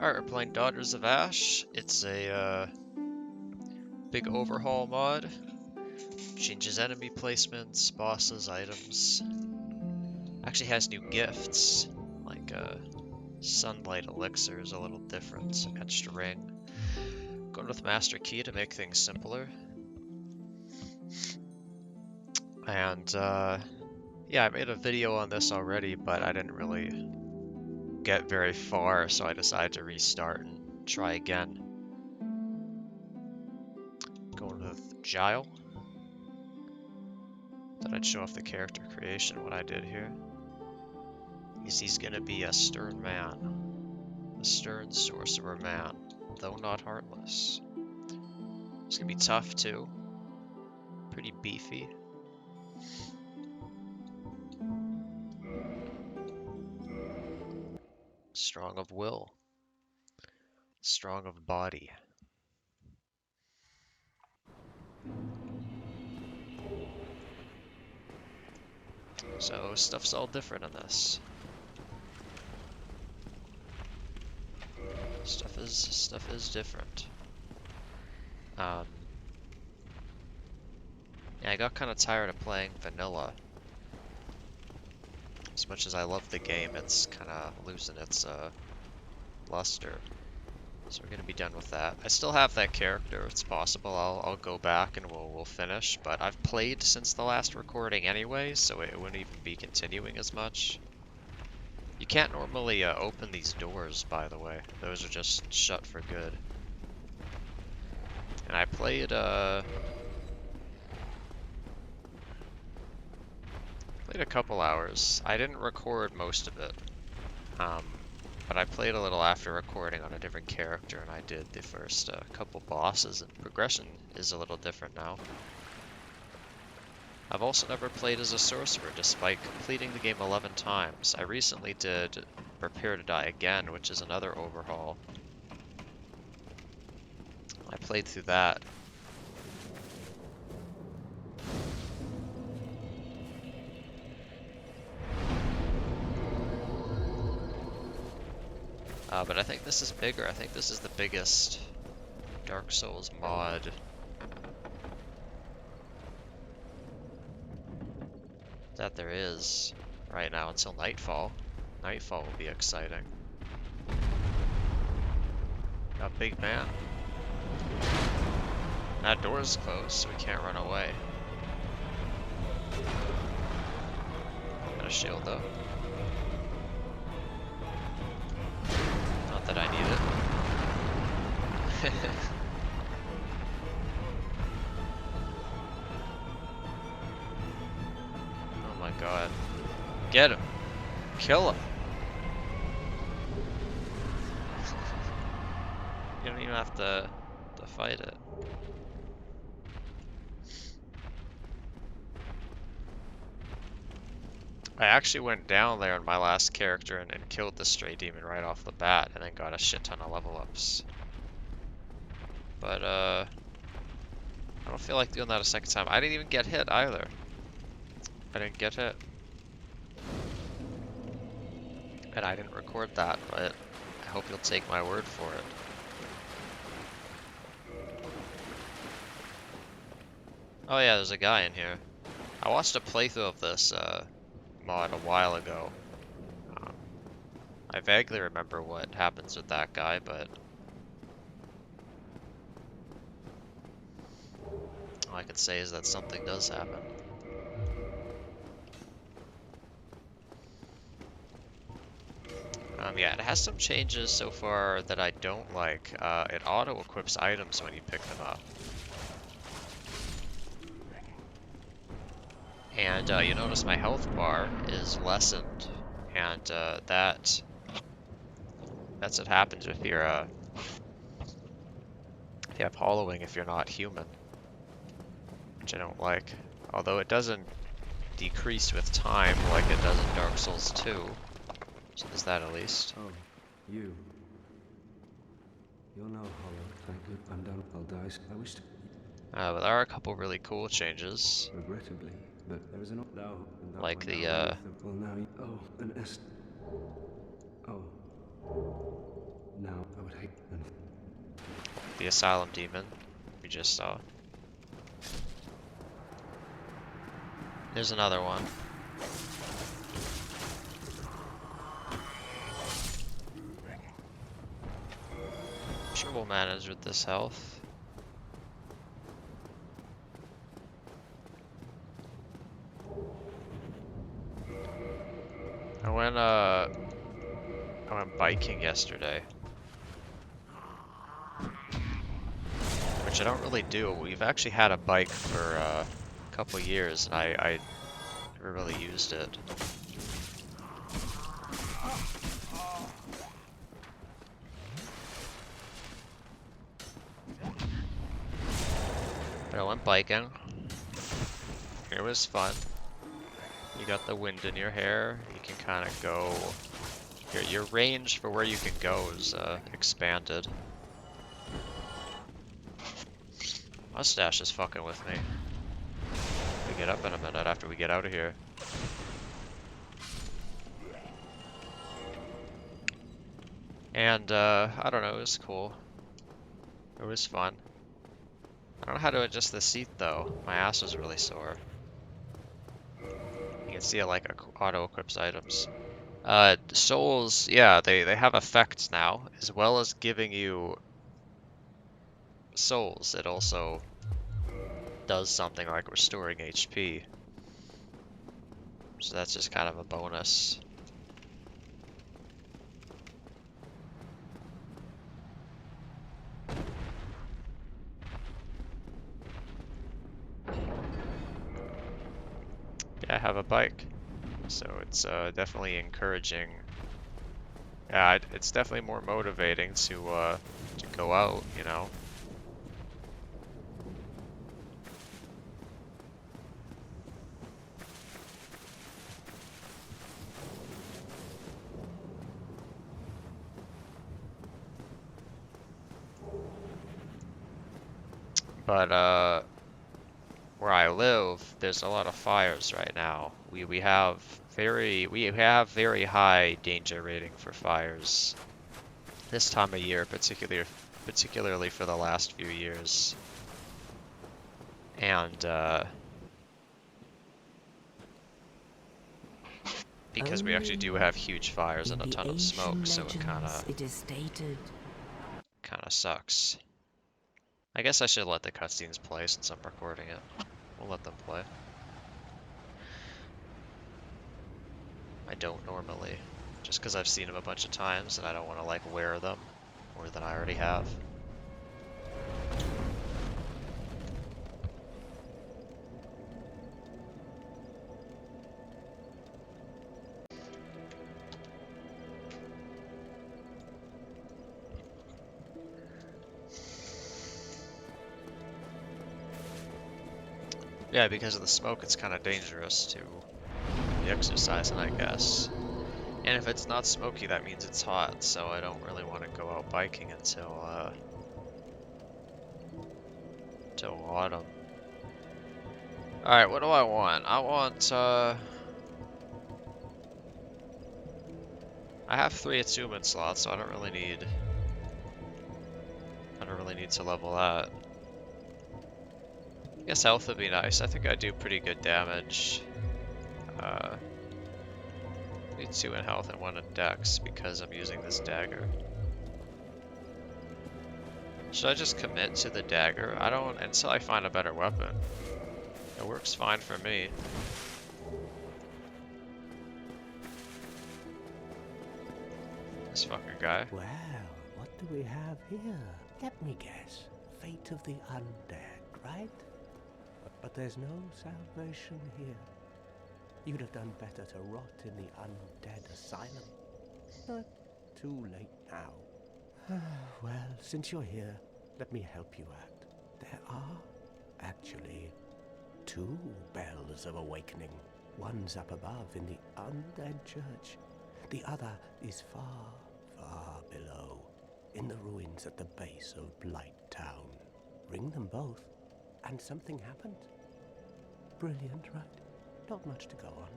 Alright, we're playing Daughters of Ash. It's a big overhaul mod. Changes enemy placements, bosses, items. Actually has new gifts, like sunlight elixir is a little different, some extra ring. Going with Master Key to make things simpler. And yeah, I made a video on this already, but I didn't really get very far, so I decided to restart and try again. Going with Gile. Thought I'd show off the character creation, what I did here. He's gonna be a stern man. A stern sorcerer man, though not heartless. He's gonna be tough too. Pretty beefy. Strong of will. Strong of body. So stuff's all different in this. Stuff is different. Yeah, I got kind of tired of playing vanilla. As much as I love the game, it's kind of losing its luster. So we're gonna be done with that. I still have that character. It's possible I'll go back and we'll finish. But I've played since the last recording anyway, so it wouldn't even be continuing as much. You can't normally open these doors, by the way. Those are just shut for good. And I played a couple hours. I didn't record most of it. But I played a little after recording on a different character, and I did the first couple bosses, and progression is a little different now. I've also never played as a sorcerer, despite completing the game 11 times. I recently did Prepare to Die Again, which is another overhaul. I played through that. But I think this is bigger. I think this is the biggest Dark Souls mod that there is right now until Nightfall. Nightfall will be exciting. A big man. That door's closed, so we can't run away. Got a shield though. Not that I need it. Oh my god. Get him! Kill him! You don't even have to fight it. I actually went down there on my last character and killed the stray demon right off the bat, and then got a shit ton of level ups. But I don't feel like doing that a second time. I didn't even get hit either. I didn't get hit. And I didn't record that, but I hope you'll take my word for it. Oh yeah, there's a guy in here. I watched a playthrough of this mod a while ago. I vaguely remember what happens with that guy, but all I can say is that something does happen. Yeah, it has some changes so far that I don't like. It auto-equips items when you pick them up. And you notice my health bar is lessened, and that's what happens if you have hollowing if you're not human, which I don't like. Although it doesn't decrease with time like it does in Dark Souls 2. So there's that at least. Oh, you. You're no hollow. Thank you. I'm done. I'll die. I wish to... But there are a couple really cool changes. Regrettably, but there is an now. Like the Well, now. Oh, an est. Oh. Now now. I would hate. And The Asylum demon we just saw. There's another one. I'm sure we'll manage with this health. I went biking yesterday. Which I don't really do. We've actually had a bike for a couple years, and I never really used it. But I went biking. It was fun. You got the wind in your hair. You can kind of go. Your range for where you can go is expanded. Mustache is fucking with me. We get up in a minute after we get out of here. And I don't know, it was cool. It was fun. I don't know how to adjust the seat though. My ass was really sore. You can see it like auto equips items. Souls, yeah, they have effects now, as well as giving you souls. It also does something like restoring HP. So that's just kind of a bonus. Yeah, I have a bike. So it's definitely encouraging. Yeah, it's definitely more motivating to go out, you know. But where I live, there's a lot of fires right now. We have very high danger rating for fires this time of year, particularly for the last few years. And because we actually do have huge fires and a ton of smoke, so it kind of sucks. I guess I should let the cutscenes play since I'm recording it. We'll let them play. I don't normally, just because I've seen them a bunch of times and I don't want to like wear them more than I already have. Yeah, because of the smoke, it's kind of dangerous to be exercising, I guess. And if it's not smoky, that means it's hot, so I don't really want to go out biking until autumn. Alright, what do I want? I want, I have 3 attunement slots, so I don't really need to level that. I guess health would be nice. I think I do pretty good damage. Need 2 in health and 1 in dex because I'm using this dagger. Should I just commit to the dagger? I don't, until I find a better weapon. It works fine for me. This fucking guy. Well, what do we have here? Let me guess. Fate of the undead, right? But there's no salvation here. You'd have done better to rot in the undead asylum. But too late now. Well, since you're here, let me help you out. There are, actually, 2 bells of awakening. One's up above in the undead church. The other is far, far below, in the ruins at the base of Blight Town. Ring them both, and something happens. Brilliant, right? Not much to go on,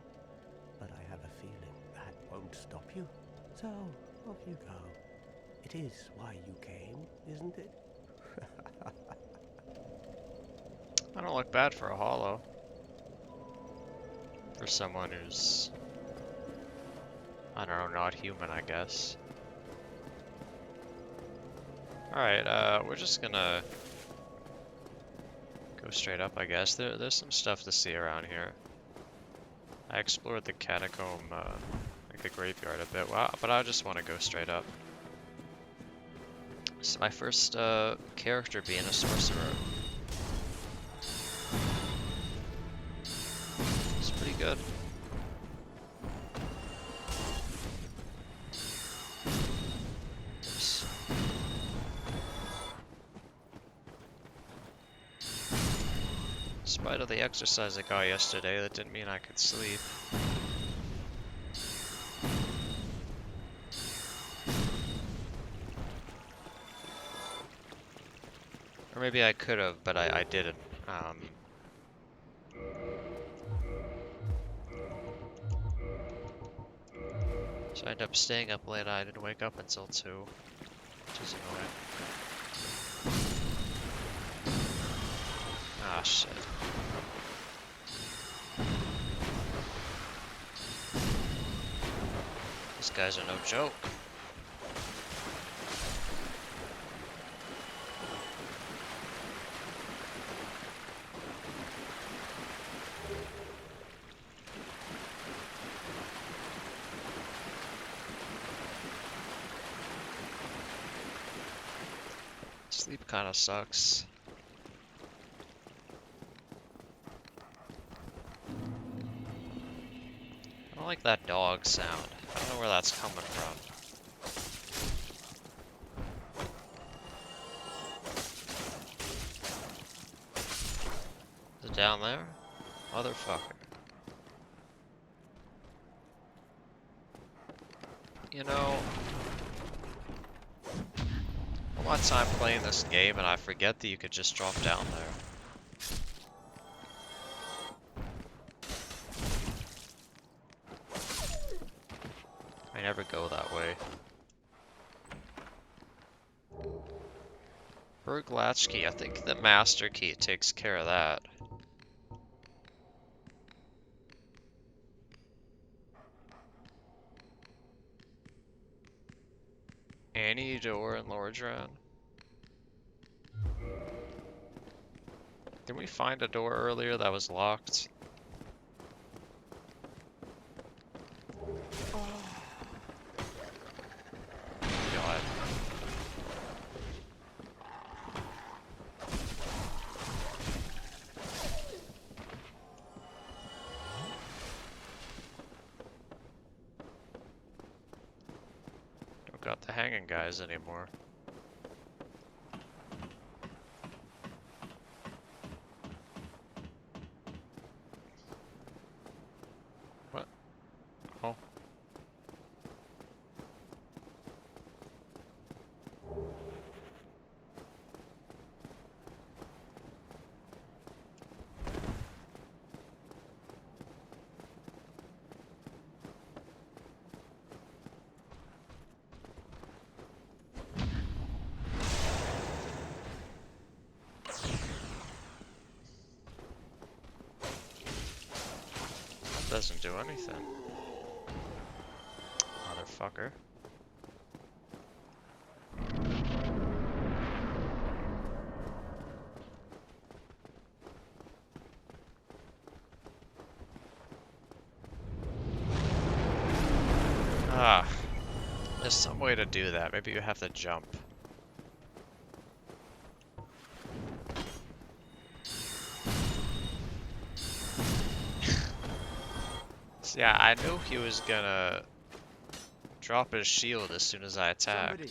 but I have a feeling that won't stop you. So, off you go. It That is why you came, isn't it? I don't look bad for a hollow. For someone who's, I don't know, not human, I guess. Alright, we're just gonna go straight up, I guess. There's some stuff to see around here. I explored the catacomb, like the graveyard a bit, but I just want to go straight up. This is my first character being a sorcerer. It's pretty good. Oops. In spite of the exercise I got yesterday, that didn't mean I could sleep. Or maybe I could have, but I didn't. So I ended up staying up late. I didn't wake up until 2, which is annoying. Ah, shit. These guys are no joke. Sleep kind of sucks. I don't like that dog sound. I don't know where that's coming from. Is it down there? Motherfucker. You know, a lot of time playing this game and I forget that you could just drop down there. I never go that way. Berg latch key, I think the master key takes care of that. Any door in Lordran? Didn't we find a door earlier that was locked? God. Don't got the hanging guys anymore. What? Oh. Doesn't do anything. Motherfucker. Ah. There's some way to do that. Maybe you have to jump. Yeah, I knew he was gonna drop his shield as soon as I attacked. Somebody,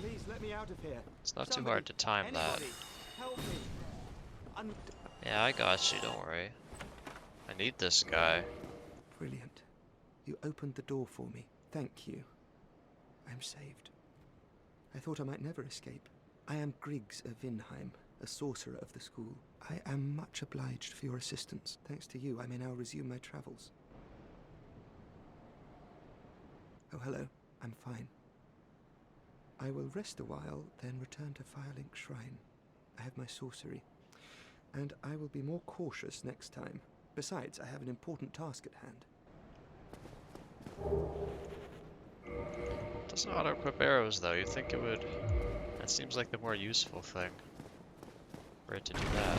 please let me out of here. It's not too hard to time that. Help me. Yeah, I got you, don't worry. I need this guy. Brilliant. You opened the door for me. Thank you. I'm saved. I thought I might never escape. I am Griggs of Vinheim, a sorcerer of the school. I am much obliged for your assistance. Thanks to you, I may now resume my travels. Oh, hello. I'm fine. I will rest a while, then return to Firelink Shrine. I have my sorcery, and I will be more cautious next time. Besides, I have an important task at hand. It doesn't auto-equip arrows, though. You'd think it would... That seems like the more useful thing for it to do that.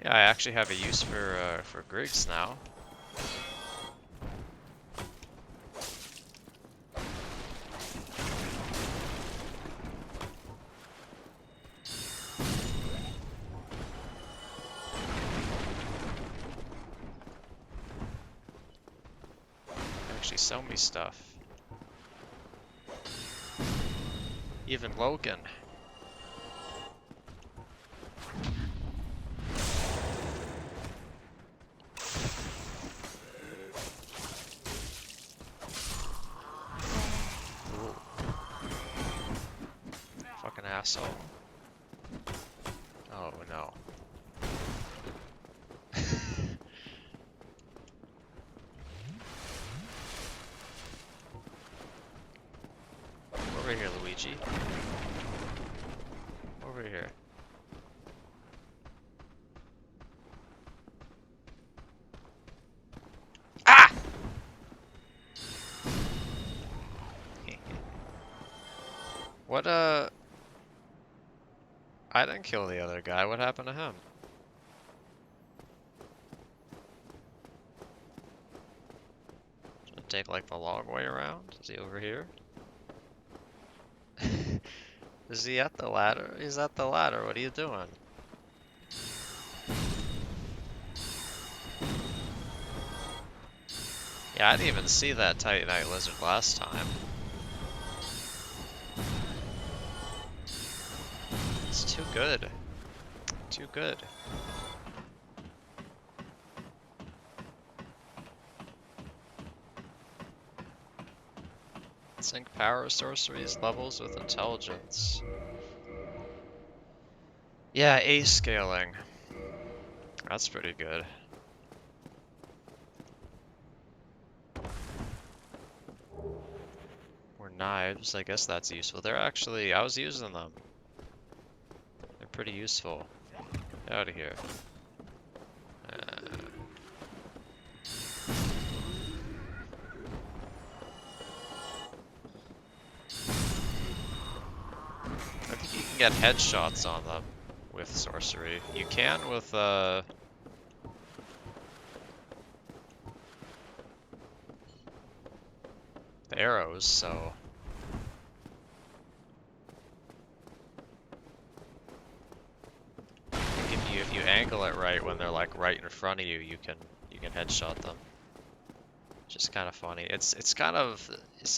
Yeah, I actually have a use for Griggs now. Actually sell me stuff. Even Logan. Ooh. Fucking asshole. Oh no. Over here, Luigi. Over here. Ah! What, I didn't kill the other guy. What happened to him? Should I take, like, the long way around? Is he over here? Is he at the ladder? He's at the ladder. What are you doing? Yeah, I didn't even see that Titanite lizard last time. It's too good. Too good. Sync power sorceries levels with intelligence. Yeah, A scaling. That's pretty good. More knives, I guess that's useful. They're actually, I was using them. They're pretty useful. Get out of here. I think you can get headshots on them with sorcery. You can with the arrows, so I think if you angle it right when they're like right in front of you, you can headshot them. Which is kind of funny. It's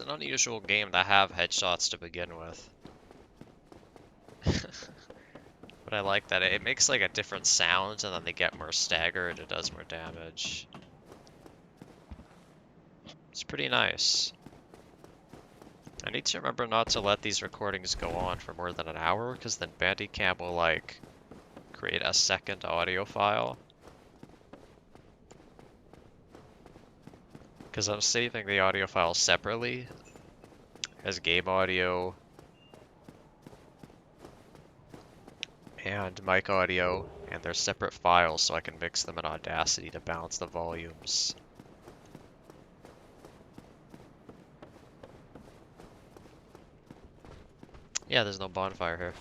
an unusual game to have headshots to begin with. But I like that it makes like a different sound, and then they get more staggered. It does more damage. It's pretty nice. I need to remember not to let these recordings go on for more than an hour, because then Bandicam will like create a second audio file. Because I'm saving the audio files separately as game audio and mic audio, and they're separate files, so I can mix them in Audacity to balance the volumes. Yeah, there's no bonfire here.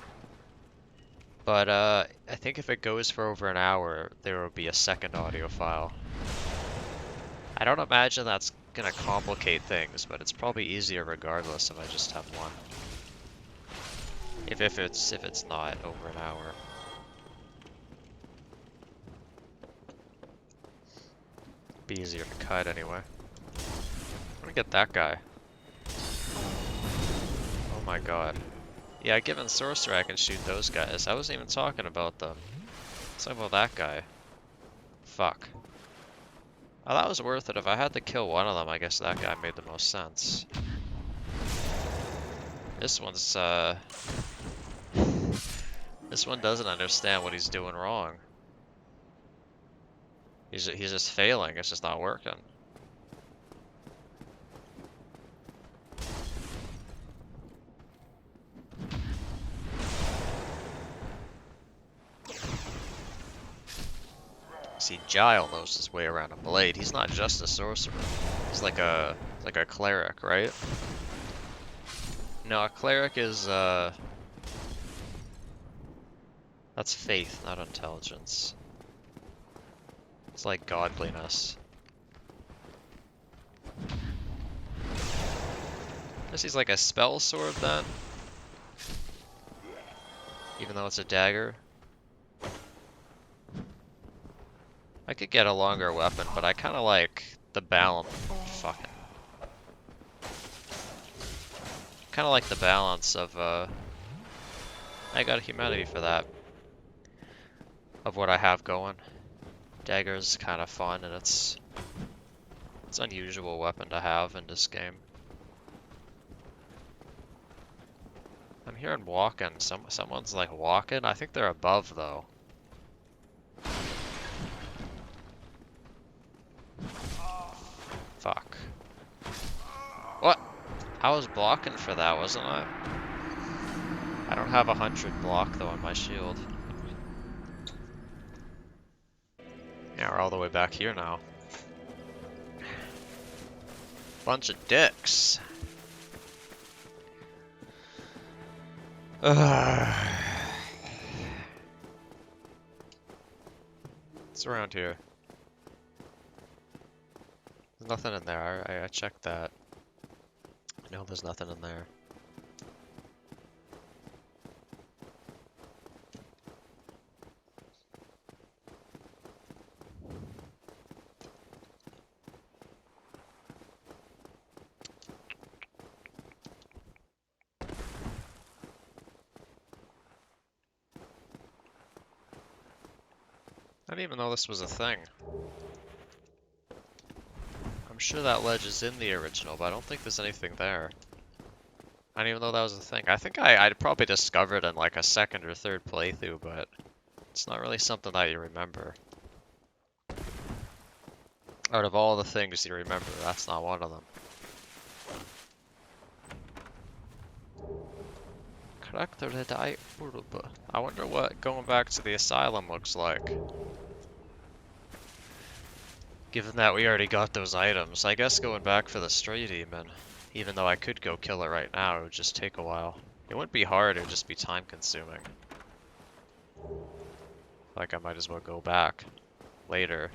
But I think if it goes for over an hour, there will be a second audio file. I don't imagine that's gonna complicate things, but it's probably easier regardless if I just have one. If it's not over an hour. Be easier to cut anyway. I'm gonna get that guy. Oh my god. Yeah, given sorcerer I can shoot those guys. I wasn't even talking about them. Let's talk about that guy. Fuck. Oh, that was worth it. If I had to kill one of them, I guess that guy made the most sense. This one's, this one doesn't understand what he's doing wrong. He's just failing. It's just not working. See, Giles knows his way around a blade. He's not just a sorcerer. He's like a cleric, right? No, a cleric is that's faith, not intelligence. It's like godliness. Guess he's like a spell sword then? Even though it's a dagger. I could get a longer weapon, but I kinda like the balance. Fucking. Kinda like the balance of, I got a humanity for that. Of what I have going. Dagger's kinda fun, and it's an unusual weapon to have in this game. I'm hearing walking. Someone's like walking. I think they're above though. Fuck. What? I was blocking for that, wasn't I? I don't have 100 block though on my shield. Yeah, we're all the way back here now. Bunch of dicks. It's around here. There's nothing in there. I checked that. No, there's nothing in there. I didn't even know this was a thing. I'm sure that ledge is in the original, but I don't think there's anything there. I didn't even know that was a thing. I think I'd probably discovered in like a second or third playthrough, but it's not really something that you remember. Out of all the things you remember, that's not one of them. I wonder what going back to the Asylum looks like. Given that we already got those items, I guess going back for the Stray Demon, even though I could go kill it right now, it would just take a while. It wouldn't be hard, it would just be time consuming. Like I might as well go back later.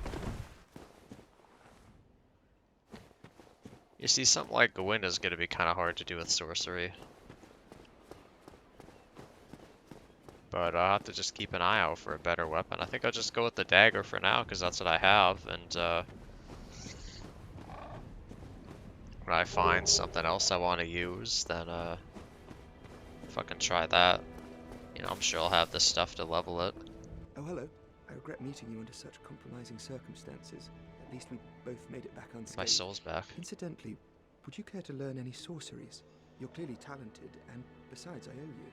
You see, something like Gwyn is going to be kind of hard to do with sorcery. But I'll have to just keep an eye out for a better weapon. I think I'll just go with the dagger for now, because that's what I have, and when I find something else I want to use, then fucking try that. You know, I'm sure I'll have the stuff to level it. Oh, hello. I regret meeting you under such compromising circumstances. At least we both made it back unscathed. My soul's back. Incidentally, would you care to learn any sorceries? You're clearly talented, and besides, I owe you.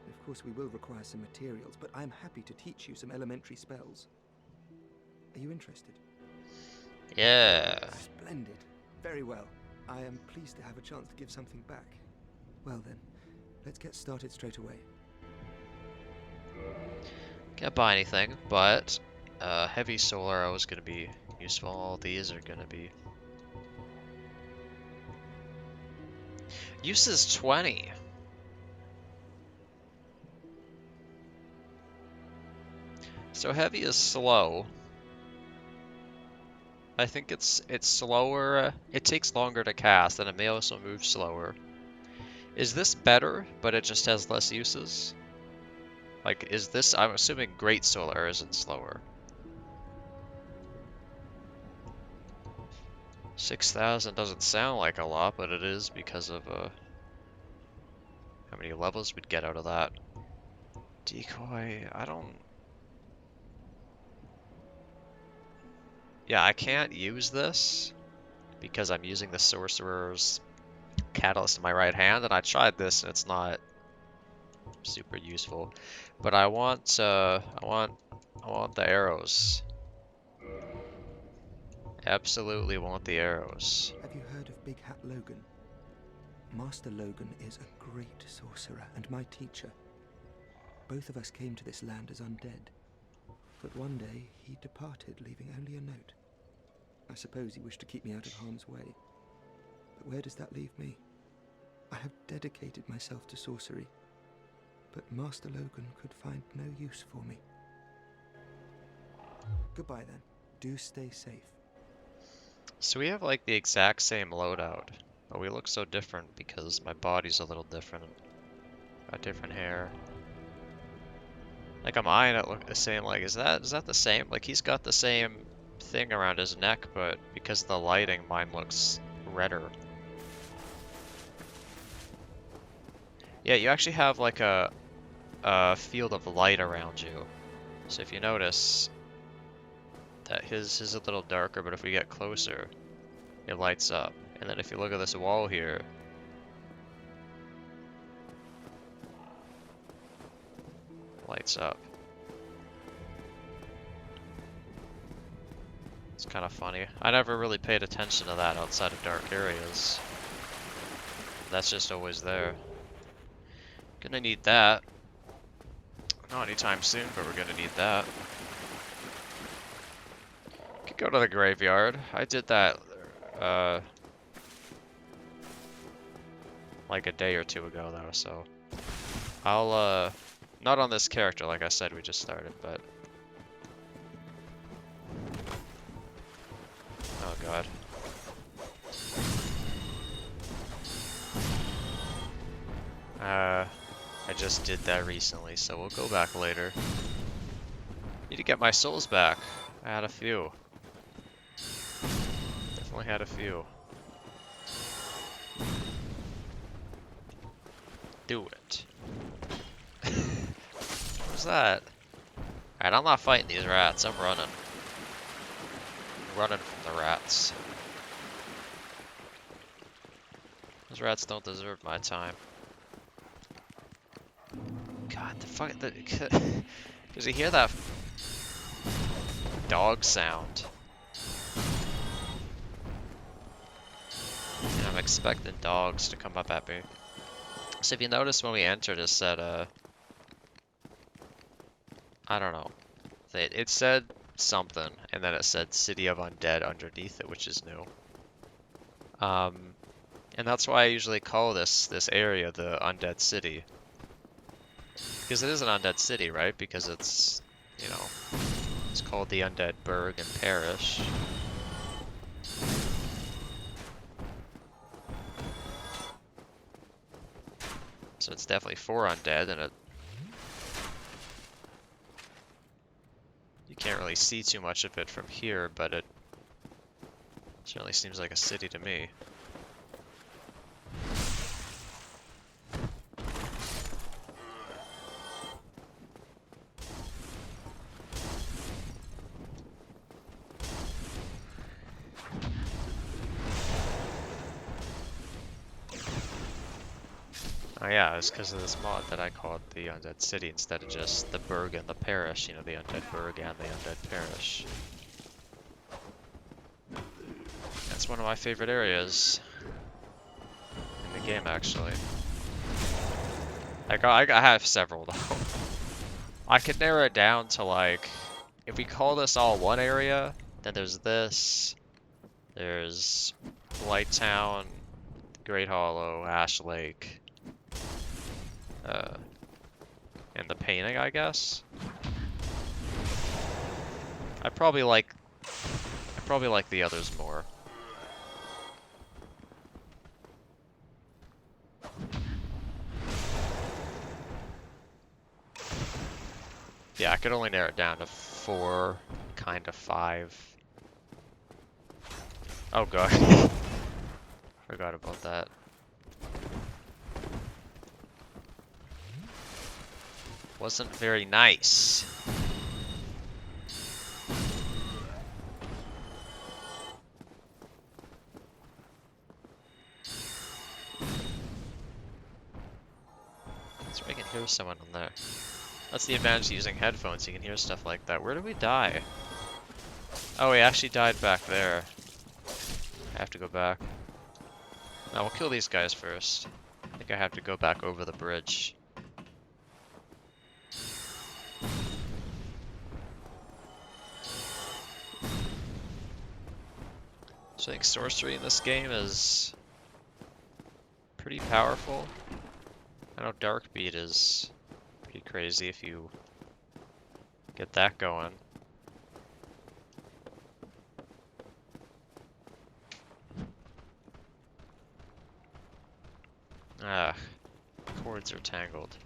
Of course, we will require some materials, but I'm happy to teach you some elementary spells. Are you interested? Yeah. Splendid. Very well. I am pleased to have a chance to give something back. Well then, let's get started straight away. Can't buy anything, but heavy soul arrow is going to be useful. All these are going to be. Use is 20. So heavy is slow. I think it's slower. It takes longer to cast, and it may also move slower. Is this better, but it just has less uses? Like, is this? I'm assuming Great Soul Arrow isn't slower. 6,000 doesn't sound like a lot, but it is because of how many levels we'd get out of that. Decoy, I don't. Yeah, I can't use this because I'm using the Sorcerer's Catalyst in my right hand, and I tried this and it's not super useful. But I want the arrows. Absolutely want the arrows. Have you heard of Big Hat Logan? Master Logan is a great sorcerer and my teacher. Both of us came to this land as undead. But one day he departed, leaving only a note. I suppose he wished to keep me out of harm's way. But where does that leave me? I have dedicated myself to sorcery, but Master Logan could find no use for me. Goodbye then. Do stay safe. So we have like the exact same loadout, but we look so different because my body's a little different. Got different hair. Like on mine, it look the same. Like, is that the same? Like he's got the same thing around his neck, but because of the lighting, mine looks redder. Yeah, you actually have like a field of light around you. So if you notice that his is a little darker, but if we get closer, it lights up. And then if you look at this wall here, lights up. It's kind of funny. I never really paid attention to that outside of dark areas. That's just always there. Gonna need that. Not anytime soon, but we're gonna need that. Could go to the graveyard. I did that like a day or two ago though, so I'll not on this character, like I said, we just started, but oh god. I just did that recently, so we'll go back later. Need to get my souls back. I had a few. Definitely had a few. Do it. What was that? Alright, I'm not fighting these rats, I'm running. I'm running from the rats. Those rats don't deserve my time. God, the fuck. Does he hear that dog sound? And I'm expecting dogs to come up at me. So if you notice when we entered, it said, I don't know. It said something, and then it said City of Undead underneath it, which is new. And that's why I usually call this area the Undead City. Because it is an undead city, right? Because it's, you know, it's called the Undead Burg and Parish. So it's definitely for undead, and you can't really see too much of it from here, but it certainly seems like a city to me. Oh yeah, it's because of this mod that I called the Undead City instead of just the Burg and the Parish, you know, the Undead Burg and the Undead Parish. That's one of my favorite areas in the game, actually. I have several, though. I could narrow it down to, like, if we call this all one area, then there's this, there's Light Town, Great Hollow, Ash Lake, and the painting, I guess. I probably like the others more. Yeah, I could only narrow it down to 4, kind of 5. Oh god. Forgot about that. Wasn't very nice. So I can hear someone on there. That's the advantage of using headphones, you can hear stuff like that. Where did we die? Oh, we actually died back there. I have to go back. Now we'll kill these guys first. I think I have to go back over the bridge. So I think sorcery in this game is pretty powerful. I know Dark Beat is pretty crazy if you get that going. Ah, cords are tangled.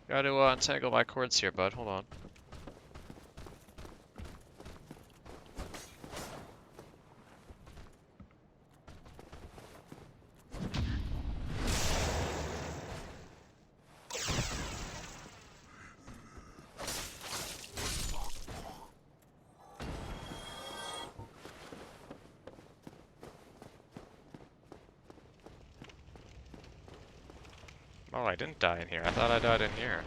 Gotta untangle my cords here, bud. Hold on. Oh, I didn't die in here. I thought I died in here.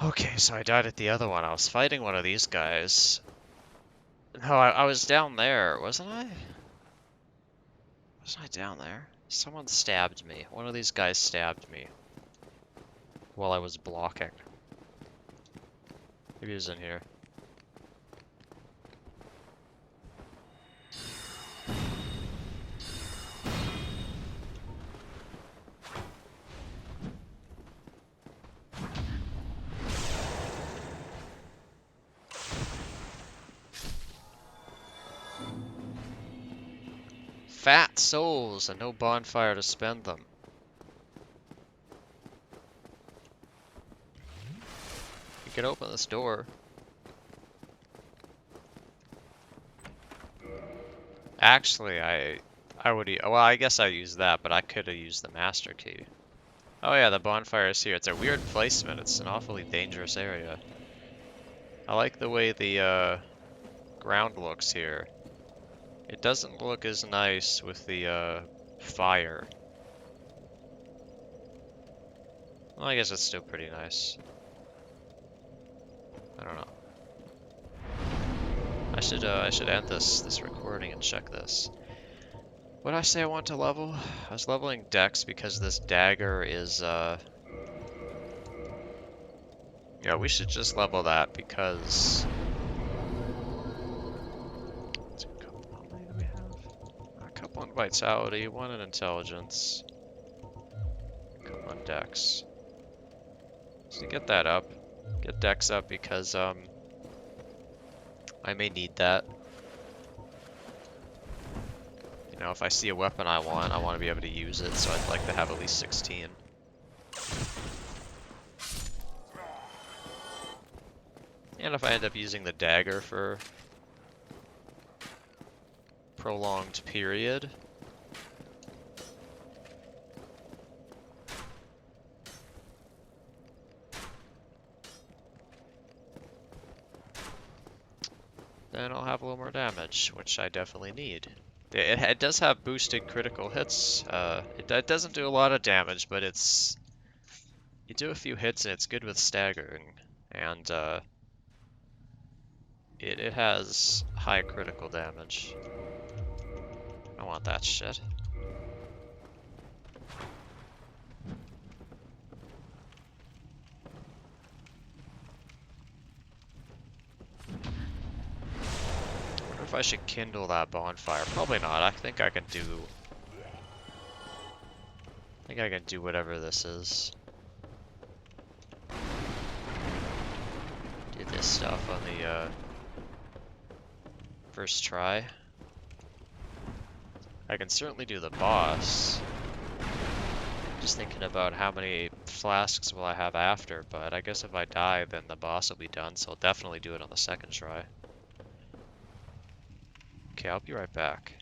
Okay, so I died at the other one. I was fighting one of these guys. No, I was down there, wasn't I? Wasn't I down there? Someone stabbed me. One of these guys stabbed me while I was blocking. Maybe he was in here. Fat souls and no bonfire to spend them. You can open this door. Actually, I would. Well, I guess I used that, but I could have used the master key. Oh yeah, the bonfire is here. It's a weird placement. It's an awfully dangerous area. I like the way the ground looks here. It doesn't look as nice with the fire. Well, I guess it's still pretty nice. I don't know. I should end this recording and check this. What did I say I want to level? I was leveling Dex because this dagger is yeah, we should just level that because how many do we have? A couple in vitality, one in intelligence, a couple in Dex. So get that up. Get Dex up because I may need that. You know, if I see a weapon I want to be able to use it, so I'd like to have at least 16. And if I end up using the dagger for prolonged period, then I'll have a little more damage, which I definitely need. It does have boosted critical hits. It doesn't do a lot of damage, but it's... You do a few hits and it's good with staggering. And it has high critical damage. I want that shit. If I should kindle that bonfire. Probably not. I think I can do... I think I can do whatever this is. Do this stuff on the first try. I can certainly do the boss. Just thinking about how many flasks will I have after, but I guess if I die then the boss will be done, so I'll definitely do it on the second try. Okay, I'll be right back.